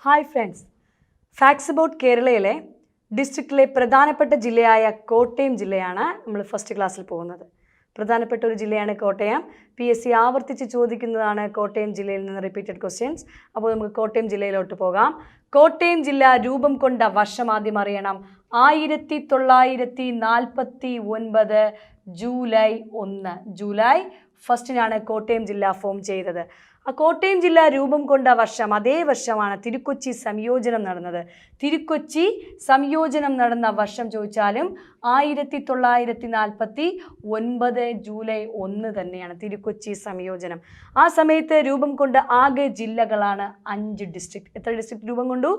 Hi friends, facts about കേരളയിലെ ഡിസ്ട്രിക്റ്റിലെ പ്രധാനപ്പെട്ട ജില്ലയായ കോട്ടയം ജില്ലയാണ് നമ്മൾ ഫസ്റ്റ് ക്ലാസ്സിൽ പോകുന്നത്. പ്രധാനപ്പെട്ട ഒരു ജില്ലയാണ് കോട്ടയം. PSC ആവർത്തിച്ച് ചോദിക്കുന്നതാണ് കോട്ടയം ജില്ലയിൽ നിന്ന് റിപ്പീറ്റഡ് ക്വസ്റ്റ്യൻസ്. അപ്പോൾ നമുക്ക് കോട്ടയം ജില്ലയിലോട്ട് പോകാം. കോട്ടയം ജില്ല രൂപം കൊണ്ട വർഷം ആദ്യം അറിയണം. 1949 ജൂലൈ 1. ജൂലൈ 1 കോട്ടയം ജില്ല ഫോം ചെയ്തത്. ആ കോട്ടയം ജില്ല രൂപം കൊണ്ട വർഷം അതേ വർഷമാണ് തിരുക്കൊച്ചി സംയോജനം നടന്നത്. തിരുക്കൊച്ചി സംയോജനം നടന്ന വർഷം ചോദിച്ചാലും 1949 ജൂലൈ 1 തന്നെയാണ് തിരുക്കൊച്ചി സംയോജനം. ആ സമയത്ത് രൂപം കൊണ്ട ആകെ ജില്ലകളാണ് 5 ഡിസ്ട്രിക്ട്. എത്ര ഡിസ്ട്രിക്ട് രൂപം കൊണ്ടു?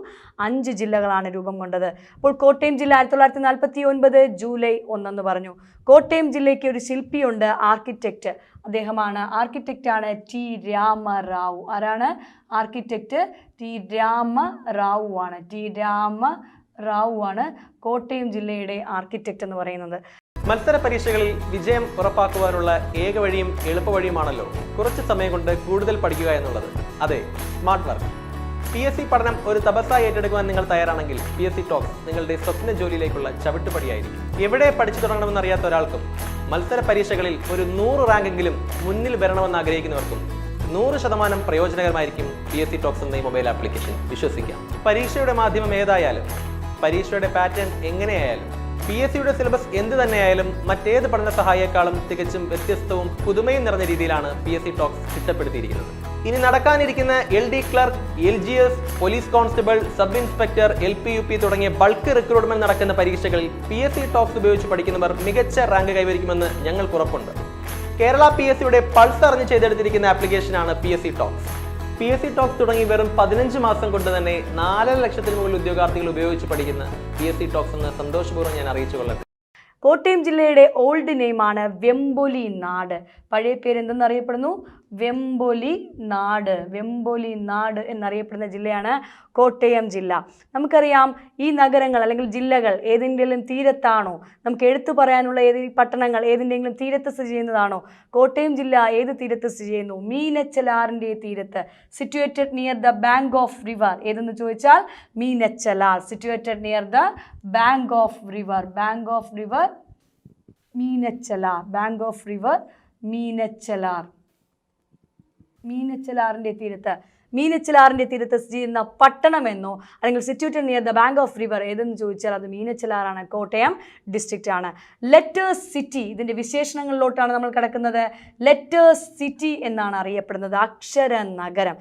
5 ജില്ലകളാണ് രൂപം കൊണ്ടത്. അപ്പോൾ കോട്ടയം ജില്ല 1949 ജൂലൈ 1 എന്ന് പറഞ്ഞു. കോട്ടയം ജില്ലയ്ക്ക് ഒരു ശില്പിയുണ്ട്, ആർക്കിടെക്റ്റ്. അദ്ദേഹമാണ് ആർക്കിടെക്റ്റാണ് T. രാമറാവു. ആരാണ്? Architect T. രാമറാവു ആണ്. T. രാമറാവു ആണ് കോട്ടയം ജില്ലയുടെ ആർക്കിടെക്റ്റ് എന്ന് പറയുന്നത്. മത്സര പരീക്ഷകളിൽ വിജയം ഉറപ്പാക്കുവാനുള്ള ഏക വഴിയും എളുപ്പ വഴിയുമാണല്ലോ കുറച്ച് സമയം കൊണ്ട് കൂടുതൽ പഠിക്കുക എന്നുള്ളത്. അതെ, സ്മാർട്ട് വർക്ക്. PSC പഠനം ഒരു തപസ്സായി ഏറ്റെടുക്കുവാൻ നിങ്ങൾ തയ്യാറാണെങ്കിൽ PSCtalks നിങ്ങളുടെ സ്വപ്ന ജോലിയിലേക്കുള്ള ചവിട്ടുപടിയായിരിക്കും. എവിടെ പഠിച്ചു തുടങ്ങണമെന്നറിയാത്ത ഒരാൾക്കും മത്സര പരീക്ഷകളിൽ ഒരു 100 റാങ്കെങ്കിലും മുന്നിൽ വരണമെന്ന് ആഗ്രഹിക്കുന്നവർക്കും 100% പ്രയോജനകരമായിരിക്കും PSCtalks എന്ന ഈ മൊബൈൽ ആപ്ലിക്കേഷൻ. വിശ്വസിക്കാം. പരീക്ഷയുടെ മാധ്യമം ഏതായാലും, പരീക്ഷയുടെ പാറ്റേൺ എങ്ങനെയായാലും, PSCയുടെ സിലബസ് എന്ത് തന്നെയായാലും മറ്റേത് പഠന സഹായേക്കാളും തികച്ചും വ്യത്യസ്തവും പുതുമയും നിറഞ്ഞ രീതിയിലാണ് PSCtalks ചിട്ടപ്പെടുത്തിയിരിക്കുന്നത്. ഇനി നടക്കാനിരിക്കുന്ന LD clerk, LGS, police constable, sub inspector, LP, UP തുടങ്ങിയ ബൾക്ക് റിക്രൂട്ട്മെന്റ് നടക്കുന്ന പരീക്ഷകളിൽ PSCtalks ഉപയോഗിച്ച് പഠിക്കുന്നവർ മികച്ച റാങ്ക് കൈവരിക്കുമെന്ന് ഞങ്ങൾക്ക് ഉറപ്പുണ്ട്. കേരള PSCയുടെ പൾസ് അറിഞ്ഞ് ചെയ്തെടുത്തിരിക്കുന്ന ആപ്ലിക്കേഷനാണ് PSCtalks. PSCtalks തുടങ്ങി വെറും 15 മാസം കൊണ്ട് തന്നെ 4 ലക്ഷത്തിന് മുകളിൽ ഉദ്യോഗാർത്ഥികൾ ഉപയോഗിച്ച് പഠിക്കുന്ന PSCtalks എന്ന് സന്തോഷപൂർവ്വം ഞാൻ അറിയിച്ചു കൊള്ളട്ടെ. കോട്ടയം ജില്ലയുടെ ഓൾഡ് നെയിമാണ് വെമ്പൊലി നാട്. പഴയ പേര് എന്തെന്നറിയപ്പെടുന്നു? വെമ്പൊലി നാട്. വെമ്പൊലി നാട് എന്നറിയപ്പെടുന്ന ജില്ലയാണ് കോട്ടയം ജില്ല. നമുക്കറിയാം, ഈ നഗരങ്ങൾ അല്ലെങ്കിൽ ജില്ലകൾ ഏതെങ്കിലും തീരത്താണോ? നമുക്ക് എടുത്തു പറയാനുള്ള പട്ടണങ്ങൾ ഏതിൻ്റെങ്കിലും തീരത്ത് സ്ഥിതി ചെയ്യുന്നതാണോ? കോട്ടയം ജില്ല ഏത് തീരത്ത് സ്ഥിതി ചെയ്യുന്നു? മീനച്ചലാറിൻ്റെ തീരത്ത്. Situated near the bank of river. ഏതെന്ന് ചോദിച്ചാൽ Meenachilar. Situated near the bank of river. Bank of river Meenachilar. Bank of river Meenachilar. മീനച്ചലാറിൻ്റെ തീരത്ത്. മീനച്ചലാറിൻ്റെ തീരത്ത് സ്ഥിതി ചെയ്യുന്ന പട്ടണമെന്നോ അല്ലെങ്കിൽ situated near the bank of river ഏതെന്ന് ചോദിച്ചാൽ അത് മീനച്ചലാറാണ്. കോട്ടയം ഡിസ്ട്രിക്റ്റ് ആണ്. Letters city. ഇതിൻ്റെ വിശേഷണങ്ങളിലോട്ടാണ് നമ്മൾ കിടക്കുന്നത്. ലെറ്റേഴ്സ് സിറ്റി എന്നാണ് അറിയപ്പെടുന്നത്. അക്ഷര നഗരം.